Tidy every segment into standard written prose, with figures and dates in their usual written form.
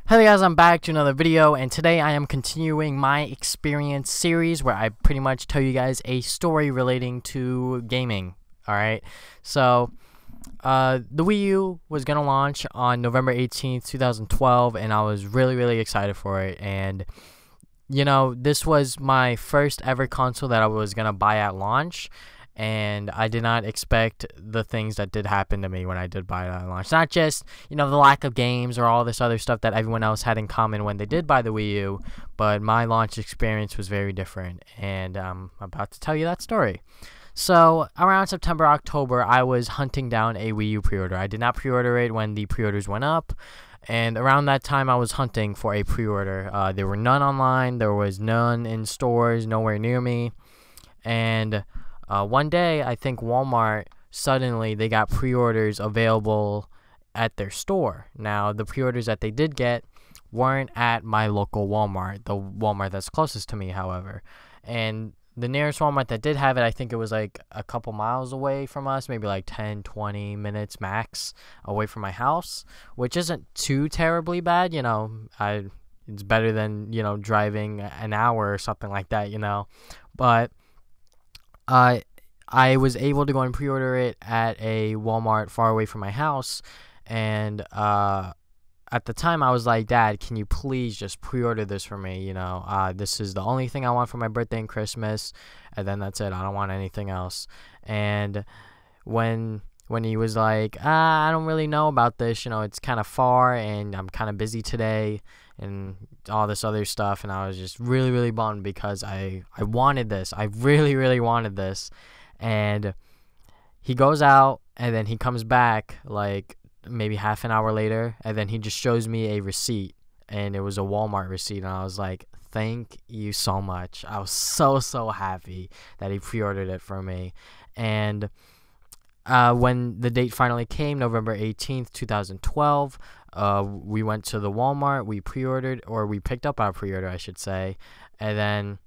Hey guys, I'm back to another video, and today I am continuing my experience series where I pretty much tell you guys a story relating to gaming. Alright, so the Wii U was going to launch on November 18th, 2012, and I was really excited for it. And you know, this was my first ever console that I was going to buy at launch. And I did not expect the things that did happen to me when I did buy it at launch. Not just, you know, the lack of games or all this other stuff that everyone else had in common when they did buy the Wii U, but my launch experience was very different, and I'm about to tell you that story. So, around September, October, I was hunting down a Wii U pre-order. I did not pre-order it when the pre-orders went up, and around that time, I was hunting for a pre-order. There were none online, there was none in stores, nowhere near me, and one day, I think Walmart, suddenly they got pre-orders available at their store. Now, the pre-orders that they did get weren't at my local Walmart, the Walmart that's closest to me, however. And the nearest Walmart that did have it, I think it was like a couple miles away from us, maybe like 10, 20 minutes max away from my house, which isn't too terribly bad, you know. It's better than, you know, driving an hour or something like that, you know. But I was able to go and pre-order it at a Walmart far away from my house, and at the time I was like, Dad, can you please just pre-order this for me? You know, this is the only thing I want for my birthday and Christmas, and then that's it. I don't want anything else. And when he was like, I don't really know about this, you know, it's kind of far, and I'm kind of busy today, and all this other stuff, and I was just really bummed because I wanted this. I really wanted this. And he goes out, and then he comes back like maybe half an hour later, and then he just shows me a receipt, and it was a Walmart receipt, and I was like, thank you so much. I was so happy that he pre-ordered it for me. And when the date finally came, November 18th, 2012, we went to the Walmart, we pre-ordered, or we picked up our pre-order, I should say, and then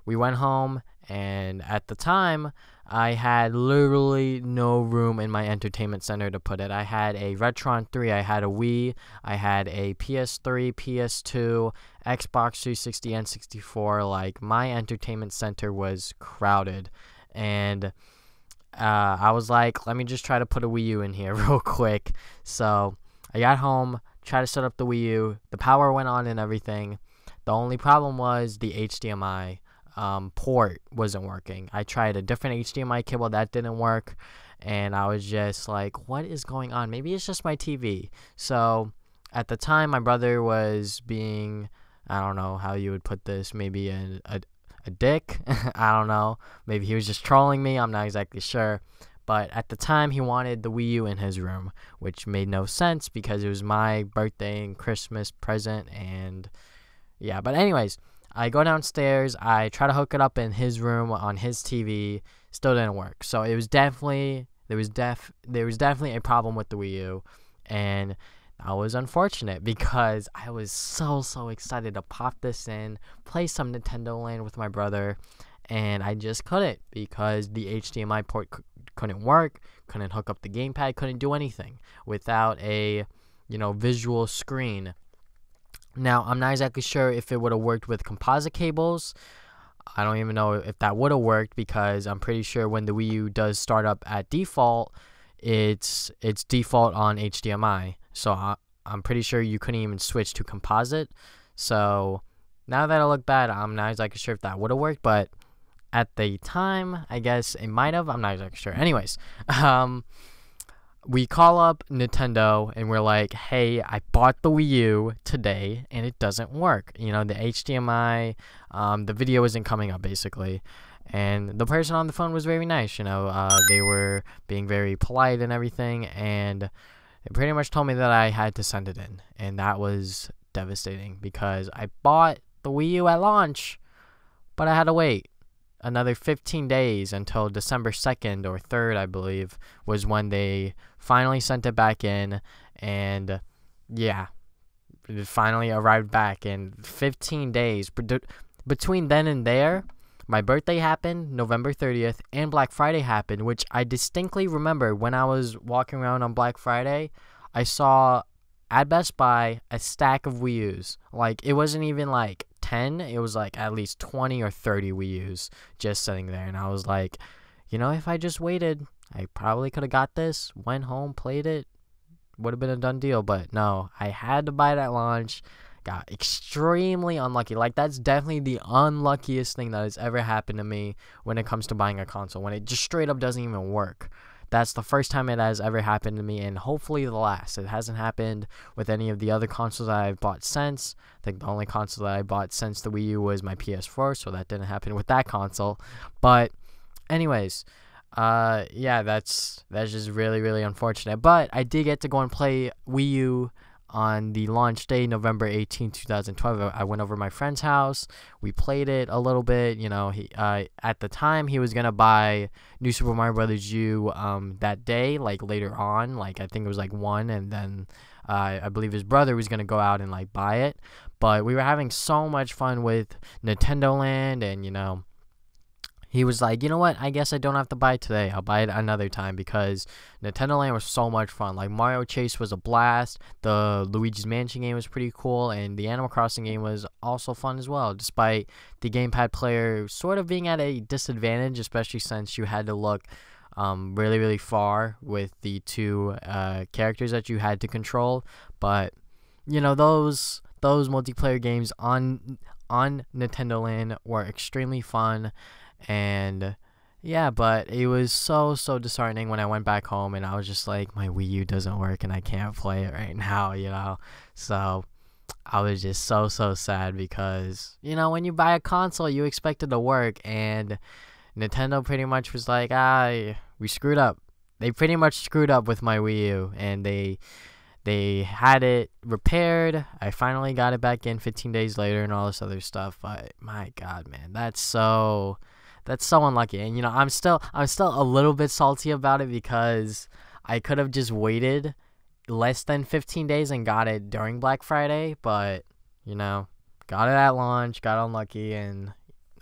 we went home, and at the time, I had literally no room in my entertainment center to put it. I had a Retron 3, I had a Wii, I had a PS3, PS2, Xbox 360, and 64. Like, my entertainment center was crowded, and I was like, let me just try to put a Wii U in here real quick. So I got home, tried to set up the Wii U, the power went on and everything. The only problem was the HDMI port wasn't working. I tried a different HDMI cable, that didn't work, and I was just like, what is going on? Maybe it's just my TV. So at the time, my brother was being, I don't know how you would put this, maybe a dick. I don't know, maybe he was just trolling me, I'm not exactly sure. But at the time, he wanted the Wii U in his room, which made no sense because it was my birthday and Christmas present, and yeah. But anyways, I go downstairs, I try to hook it up in his room on his TV, still didn't work. So it was definitely, there was definitely a problem with the Wii U, and that was unfortunate because I was so excited to pop this in, play some Nintendo Land with my brother, and I just couldn't because the HDMI port couldn't work, couldn't hook up the gamepad, couldn't do anything without a, you know, visual screen. Now, I'm not exactly sure if it would have worked with composite cables. I don't even know if that would have worked because I'm pretty sure when the Wii U does start up at default, it's default on HDMI. So I'm pretty sure you couldn't even switch to composite. So now that I look back, I'm not exactly sure if that would have worked, but at the time, I guess it might have. I'm not exactly sure. Anyways, we call up Nintendo and we're like, hey, I bought the Wii U today and it doesn't work. You know, the HDMI, the video isn't coming up basically. And the person on the phone was very nice, you know, they were being very polite and everything. And they pretty much told me that I had to send it in. And that was devastating because I bought the Wii U at launch, but I had to wait another 15 days until December 2nd or 3rd, I believe, was when they finally sent it back in. And yeah, it finally arrived back in 15 days. Between then and there, my birthday happened, November 30th, and Black Friday happened, which I distinctly remember when I was walking around on Black Friday. I saw at Best Buy a stack of Wii U's. Like, it wasn't even like 10, it was like at least 20 or 30 Wii U's just sitting there. And I was like, if I just waited, I probably could have got this, went home, played it, would have been a done deal. But no, I had to buy it at launch. Got extremely unlucky. Like, that's definitely the unluckiest thing that has ever happened to me when it comes to buying a console, when it just straight up doesn't even work. That's the first time it has ever happened to me, and hopefully the last. It hasn't happened with any of the other consoles that I've bought since. I think the only console that I bought since the Wii U was my PS4, so that didn't happen with that console. But anyways, yeah, that's just really, really unfortunate. But I did get to go and play Wii U on the launch day, November 18, 2012. I went over to my friend's house. We played it a little bit. He at the time he was gonna buy New Super Mario Brothers U that day, like later on, like I think it was like 1, and then I believe his brother was gonna go out and like buy it. But we were having so much fun with Nintendo Land, and he was like, you know what, I guess I don't have to buy it today. I'll buy it another time, because Nintendo Land was so much fun. Like, Mario Chase was a blast. The Luigi's Mansion game was pretty cool. And the Animal Crossing game was also fun as well, despite the gamepad player sort of being at a disadvantage, especially since you had to look really, really far with the two characters that you had to control. But, those multiplayer games on Nintendo Land were extremely fun. And yeah, but it was so disheartening when I went back home and I was just like, my Wii U doesn't work and I can't play it right now. So I was just so sad, because when you buy a console, you expect it to work, and Nintendo pretty much was like, we screwed up. They pretty much screwed up with my Wii U, and they had it repaired. I finally got it back in 15 days later and all this other stuff. But my God, man, that's so unlucky. And I'm still a little bit salty about it, because I could have just waited less than 15 days and got it during Black Friday, but got it at launch, got unlucky, and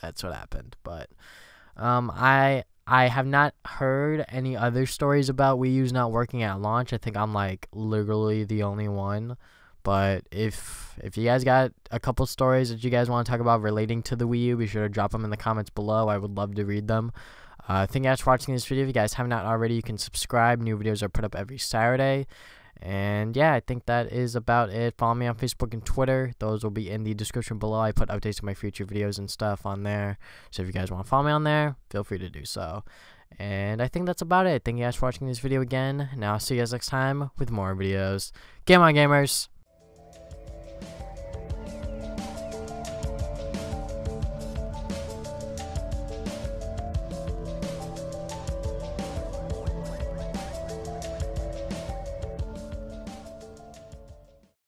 that's what happened. But I have not heard any other stories about Wii U's not working at launch. I think I'm like literally the only one. But if you guys got a couple stories that you guys want to talk about relating to the Wii U, be sure to drop them in the comments below. I would love to read them. Thank you guys for watching this video. If you guys have not already, you can subscribe. New videos are put up every Saturday. And yeah, I think that is about it. Follow me on Facebook and Twitter. Those will be in the description below. I put updates of my future videos and stuff on there. So if you guys want to follow me on there, feel free to do so. And I think that's about it. Thank you guys for watching this video again. Now I'll see you guys next time with more videos. Game on, gamers!